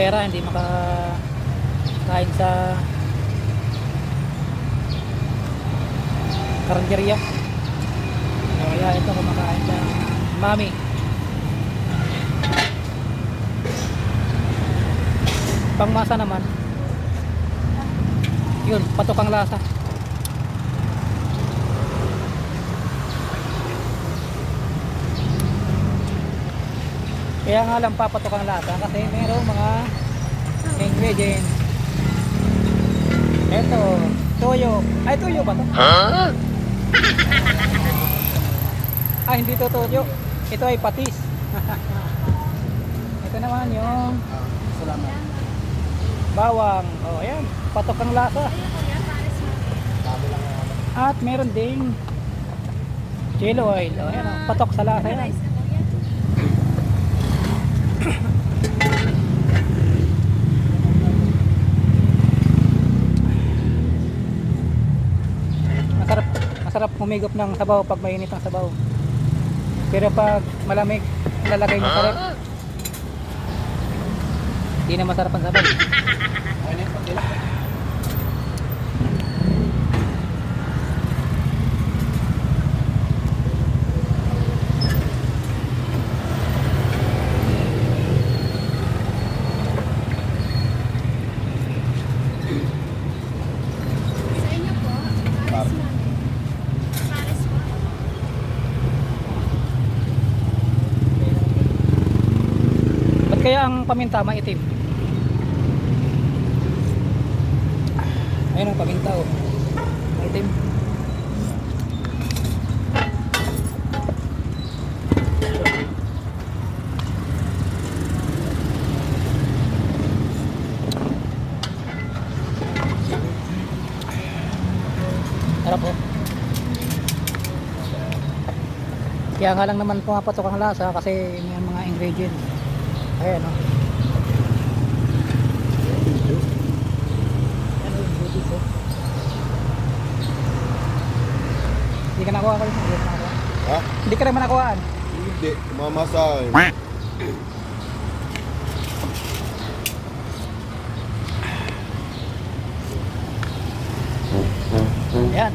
pera, hindi makakain sa karinderya. Kaya ito kumakain ng mami. Pangmasa naman, yun, patok ang lasa. Kaya nga lang papatok ang lasa kasi merong mga ingredients. Ito, toyo. Ay, toyo ba to? Huh? Ah, hindi to toyo. Ito ay patis. Ito naman yung bawang. Oh, ayan. Patok ang lasa. At meron ding chili oil. Oh, ayan. Patok sa lasa yan. Masarap humigop ng sabaw pag mainit ang sabaw. Pero pag malamig, lalagay mo sa rep. Hindi na masarap ang sabaw. Kaya ang paminta maitim. Ayun ang paminta, oh. Maitim. Sarap, oh. Kaya nga lang naman pumapatok ang lasa kasi may mga ingredients. Ayan, o. Hindi ka nakuha ko rin. Ha? Hindi ka rin manakuhaan. Hindi, mamasahin. Ayan.